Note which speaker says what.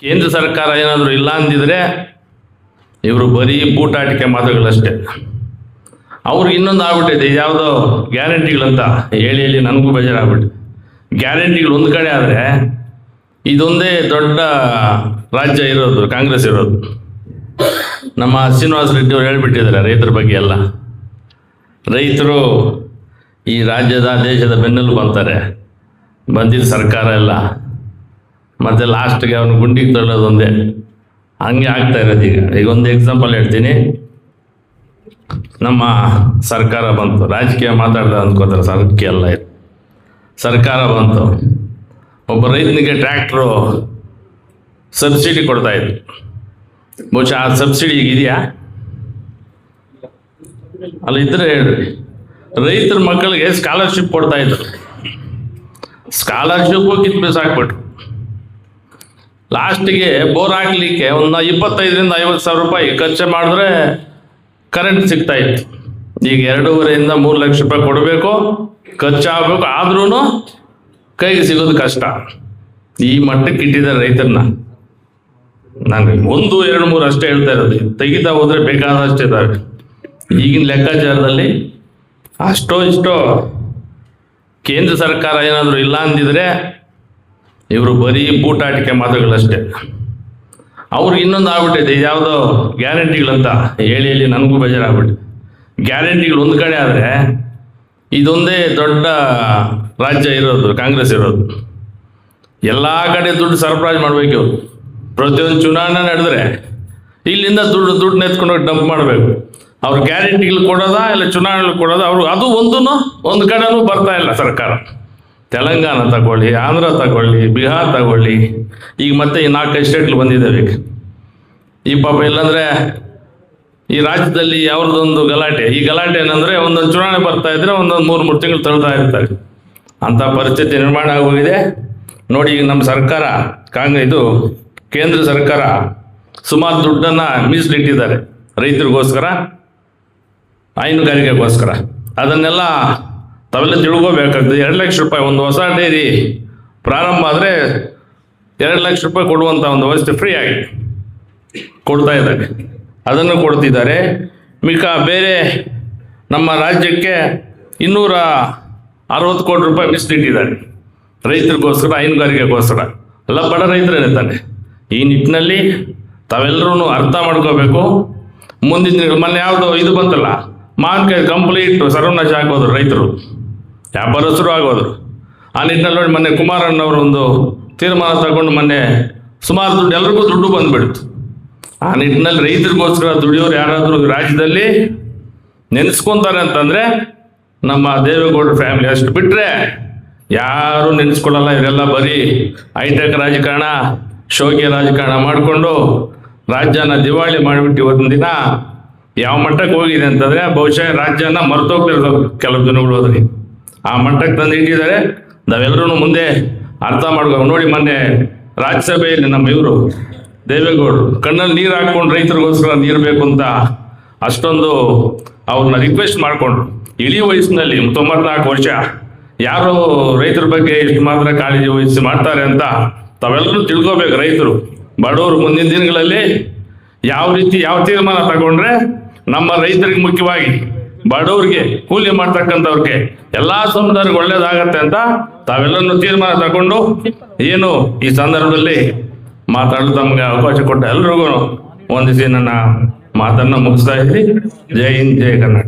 Speaker 1: ಕೇಂದ್ರ ಸರ್ಕಾರ ಏನಾದರೂ ಇಲ್ಲ ಅಂದಿದ್ರೆ ಇವರು ಬರೀ ಬೂಟಾಟಿಕೆ ಮಾತುಗಳಷ್ಟೇ. ಅವ್ರಿಗೆ ಇನ್ನೊಂದು ಆಗ್ಬಿಟ್ಟಿದೆ, ಯಾವುದೋ ಗ್ಯಾರಂಟಿಗಳಂತ ಹೇಳಿ ಹೇಳಿ ನನಗೂ ಬೇಜಾರಾಗ್ಬಿಟ್ಟು. ಗ್ಯಾರಂಟಿಗಳು ಒಂದು ಕಡೆ ಆದರೆ ಇದೊಂದೇ ದೊಡ್ಡ ರಾಜ್ಯ ಇರೋದು ಕಾಂಗ್ರೆಸ್ ಇರೋದು. ನಮ್ಮ ಶ್ರೀನಿವಾಸ ರೆಡ್ಡಿ ಅವರು ಹೇಳ್ಬಿಟ್ಟಿದ್ದಾರೆ ರೈತರ ಬಗ್ಗೆ ಎಲ್ಲ. ರೈತರು ಈ ರಾಜ್ಯದ ದೇಶದ ಬೆನ್ನೆಲುಬು ಅಂತಾರೆ. ಬಂದಿದ್ದ ಸರ್ಕಾರ ಎಲ್ಲ ಮತ್ತೆ ಲಾಸ್ಟ್ಗೆ ಅವನು ಗುಂಡಿಗೆ ತಳ್ಳೋದು ಒಂದೇ, ಹಂಗೆ ಆಗ್ತಾ ಇರೋದು. ಈಗ ಒಂದು ಎಕ್ಸಾಂಪಲ್ ಹೇಳ್ತೀನಿ. ನಮ್ಮ ಸರ್ಕಾರ ಬಂತು, ರಾಜಕೀಯ ಮಾತಾಡ್ದ ಅಂದ್ಕೋತಾರೆ, ರಾಜಕೀಯ ಎಲ್ಲ ಇದು. ಸರ್ಕಾರ ಬಂತು, ಒಬ್ಬ ರೈತನಿಗೆ ಟ್ರ್ಯಾಕ್ಟ್ರು ಸಬ್ಸಿಡಿ ಕೊಡ್ತಾ ಇದ್ರು. ಬಹುಶಃ ಆ ಸಬ್ಸಿಡಿ ಈಗ ಇದೆಯಾ? ಅಲ್ಲ ಇದ್ರೆ ಹೇಳ್ರಿ. ರೈತರ ಮಕ್ಕಳಿಗೆ ಸ್ಕಾಲರ್ಶಿಪ್ ಕೊಡ್ತಾ ಇದ್ರು. ಸ್ಕಾಲರ್ಶಿಪ್ಪು ಕಿತ್ಬಿಸಾಕ್ಬಿಟ್ರು. ಲಾಸ್ಟಿಗೆ ಬೋರ್ ಹಾಕ್ಲಿಕ್ಕೆ ಒಂದು 25,000 50 ಸಾವಿರ ರೂಪಾಯಿ ಖರ್ಚು ಮಾಡಿದ್ರೆ ಕರೆಂಟ್ ಸಿಗ್ತಾ ಇತ್ತು. ಈಗ 2.5 3 ಲಕ್ಷ ರೂಪಾಯಿ ಕೊಡಬೇಕು, ಖರ್ಚಾಗಬೇಕು, ಆದ್ರೂ ಕೈಗೆ ಸಿಗೋದು ಕಷ್ಟ. ಈ ಮಟ್ಟಕ್ಕೆ ಇಟ್ಟಿದ್ದಾರೆ ರೈತರನ್ನ. ನಾನು 1 2 3 ಅಷ್ಟೇ ಹೇಳ್ತಾ ಇರೋದು, ತೆಗಿತಾ ಹೋದ್ರೆ ಬೇಕಾದಷ್ಟು ಇದ್ದಾವೆ. ಈಗಿನ ಲೆಕ್ಕಾಚಾರದಲ್ಲಿ ಅಷ್ಟೋ ಇಷ್ಟೋ ಕೇಂದ್ರ ಸರ್ಕಾರ ಏನಾದರೂ ಇಲ್ಲ ಅಂದಿದ್ರೆ ಇವರು ಬರೀ ಬೂಟಾಟಿಕೆ ಮಾತುಗಳಷ್ಟೇ. ಅವ್ರಿಗೆ ಇನ್ನೊಂದು ಆಗ್ಬಿಟ್ಟಿದೆ, ಯಾವುದೋ ಗ್ಯಾರಂಟಿಗಳಂತ ಹೇಳಿ ಹೇಳಿ ನನಗೂ ಬೇಜಾರಾಗ್ಬಿಟ್ಟು. ಗ್ಯಾರಂಟಿಗಳು ಒಂದು ಕಡೆ ಆದರೆ ಇದೊಂದೇ ದೊಡ್ಡ ರಾಜ್ಯ ಇರೋದು ಕಾಂಗ್ರೆಸ್ ಇರೋದು. ಎಲ್ಲ ಕಡೆ ದುಡ್ಡು ಸರಬರಾಜು ಮಾಡಬೇಕು ಇವರು. ಪ್ರತಿಯೊಂದು ಚುನಾವಣೆ ನಡೆದ್ರೆ ಇಲ್ಲಿಂದ ದುಡ್ಡು ನೆತ್ಕೊಂಡೋಗಿ ಡಂಪ್ ಮಾಡಬೇಕು. ಅವ್ರು ಗ್ಯಾರಂಟಿಗಳು ಕೊಡೋದಾ ಇಲ್ಲ ಚುನಾವಣೆಗಳು ಕೊಡೋದಾ? ಅವರು ಅದು ಒಂದು ಕಡೆನೂ ಬರ್ತಾ ಇಲ್ಲ ಸರ್ಕಾರ. ತೆಲಂಗಾಣ ತಗೊಳ್ಳಿ, ಆಂಧ್ರ ತಗೊಳ್ಳಿ, ಬಿಹಾರ್ ತಗೊಳ್ಳಿ, ಈಗ ಮತ್ತೆ ಈ 4-5 ಸ್ಟೇಟ್ಗಳು ಬಂದಿದ್ದಾವೆ. ಈ ಪಾಪ ಇಲ್ಲಾಂದರೆ ಈ ರಾಜ್ಯದಲ್ಲಿ ಅವ್ರದ್ದೊಂದು ಗಲಾಟೆ. ಈ ಗಲಾಟೆ ಏನಂದರೆ ಒಂದೊಂದು ಚುನಾವಣೆ ಬರ್ತಾ ಇದ್ರೆ ಒಂದೊಂದು 3 ತಿಂಗಳು ತಳ್ತಾ ಇರ್ತಾರೆ. ಅಂಥ ಪರಿಸ್ಥಿತಿ ನಿರ್ಮಾಣ ಆಗೋಗಿದೆ ನೋಡಿ. ಈಗ ನಮ್ಮ ಸರ್ಕಾರ ಇದು ಕೇಂದ್ರ ಸರ್ಕಾರ ಸುಮಾರು ದುಡ್ಡನ್ನು ಮೀಸಲಿಟ್ಟಿದ್ದಾರೆ ರೈತರಿಗೋಸ್ಕರ, ಹೈನುಗಾರಿಕೆಗೋಸ್ಕರ. ಅದನ್ನೆಲ್ಲ ತಾವೆಲ್ಲ ತಿಳ್ಕೋಬೇಕಾಗ್ತದೆ. 2 ಲಕ್ಷ ರೂಪಾಯಿ ಒಂದು ಹೊಸ ಡೈರಿ ಪ್ರಾರಂಭ ಆದರೆ 2 ಲಕ್ಷ ರೂಪಾಯಿ ಕೊಡುವಂಥ ಒಂದು ವ್ಯವಸ್ಥೆ ಫ್ರೀ ಆಗಿ ಕೊಡ್ತಾ ಇದ್ದಾರೆ. ಅದನ್ನು ಕೊಡ್ತಿದ್ದಾರೆ. ಬೇರೆ ನಮ್ಮ ರಾಜ್ಯಕ್ಕೆ 260 ಕೋಟಿ ರೂಪಾಯಿ ಮೀಸಲಿಟ್ಟಿದ್ದಾರೆ ರೈತರಿಗೋಸ್ಕರ, ಹೈನುಗಾರಿಕೆಗೋಸ್ಕರ. ಎಲ್ಲ ಬಡ ರೈತರೇನೆ ತಾನೆ. ಈ ನಿಟ್ಟಿನಲ್ಲಿ ತಾವೆಲ್ಲರೂ ಅರ್ಥ ಮಾಡ್ಕೋಬೇಕು. ಮುಂದಿನ ದಿನಗಳು ಮೊನ್ನೆ ಯಾವುದೋ ಇದು ಬಂತಲ್ಲ, ಮಾವಿನಕಾಯಿ ಕಂಪ್ಲೀಟ್ ಸರ್ವನಾಶ ಆಗೋದ್ರು ರೈತರು, ವ್ಯಾಪಾರಸ್ಥರು ಆಗೋದ್ರು. ಆ ನಿಟ್ಟಿನಲ್ಲಿ ನೋಡಿ ಮೊನ್ನೆ ಕುಮಾರಣ್ಣವರು ಒಂದು ತೀರ್ಮಾನ ತಗೊಂಡು ಮೊನ್ನೆ ಸುಮಾರು ದುಡ್ಡು ಎಲ್ರಿಗೂ ದುಡ್ಡು ಬಂದ್ಬಿಡ್ತು. ಆ ನಿಟ್ಟಿನಲ್ಲಿ ರೈತರಿಗೋಸ್ಕರ ದುಡಿಯೋರು ಯಾರಾದರೂ ರಾಜ್ಯದಲ್ಲಿ ನೆನೆಸ್ಕೊತಾರೆ ಅಂತಂದರೆ ನಮ್ಮ ದೇವೇಗೌಡರ ಫ್ಯಾಮಿಲಿ. ಅಷ್ಟು ಬಿಟ್ಟರೆ ಯಾರೂ ನೆನೆಸ್ಕೊಳ್ಳಲ್ಲ. ಇವರೆಲ್ಲ ಬರೀ ಹೈಟೆಕ್ ರಾಜಕಾರಣ, ಶೋಕಿ ರಾಜಕಾರಣ ಮಾಡಿಕೊಂಡು ರಾಜ್ಯನ ದಿವಾಳಿ ಮಾಡಿಬಿಟ್ಟು ಇವತ್ತಿನ ದಿನ ಯಾವ ಮಟ್ಟಕ್ಕೆ ಹೋಗಿದೆ ಅಂತಂದರೆ ಬಹುಶಃ ರಾಜ್ಯನ ಮರ್ತೋಗ್ತಿರೋದು ಕೆಲವು ಜನಗಳು ಹೋದ್ರಿ. ಆ ಮಟ್ಟಕ್ಕೆ ತಂದು ಇಟ್ಟಿದ್ದಾರೆ. ನಾವೆಲ್ಲರೂ ಮುಂದೆ ಅರ್ಥ ಮಾಡ್ಕೋ. ನೋಡಿ ಮೊನ್ನೆ ರಾಜ್ಯಸಭೆಯಲ್ಲಿ ನಮ್ಮ ಇವರು ದೇವೇಗೌಡರು ಕಣ್ಣಲ್ಲಿ ನೀರು ಹಾಕ್ಕೊಂಡು ರೈತರಿಗೋಸ್ಕರ ನೀರು ಬೇಕು ಅಂತ ಅಷ್ಟೊಂದು ಅವ್ರನ್ನ ರಿಕ್ವೆಸ್ಟ್ ಮಾಡಿಕೊಂಡ್ರು. ಇಳಿ ವಯಸ್ಸಿನಲ್ಲಿ 94 ವರ್ಷ ಯಾರು ರೈತರ ಬಗ್ಗೆ ಇಷ್ಟು ಮಾತ್ರ ಕಾಳಜಿ ವಹಿಸಿ ಮಾಡ್ತಾರೆ ಅಂತ ತಾವೆಲ್ಲರೂ ತಿಳ್ಕೋಬೇಕು. ರೈತರು ಬಡವರು ಮುಂದಿನ ದಿನಗಳಲ್ಲಿ ಯಾವ ರೀತಿ ಯಾವ ತೀರ್ಮಾನ ತಗೊಂಡ್ರೆ ನಮ್ಮ ರೈತರಿಗೆ, ಮುಖ್ಯವಾಗಿ ಬಡವ್ರಿಗೆ, ಕೂಲಿ ಮಾಡ್ತಕ್ಕಂಥವ್ರಿಗೆ, ಎಲ್ಲ ಸಮುದಾಯಕ್ಕೆ ಒಳ್ಳೇದಾಗತ್ತೆ ಅಂತ ತಾವೆಲ್ಲರೂ ತೀರ್ಮಾನ ತಗೊಂಡು ಏನು ಈ ಸಂದರ್ಭದಲ್ಲಿ ಮಾತಾಡಲು ತಮಗೆ ಅವಕಾಶ ಕೊಟ್ಟ ಎಲ್ರಿಗೂ ಒಂದಿಸಿ ನನ್ನ ಮಾತನ್ನು ಮುಗಿಸ್ತಾ ಇದ್ದೀನಿ. ಜೈ ಹಿಂದ್, ಜೈ ಕರ್ನಾಟಕ.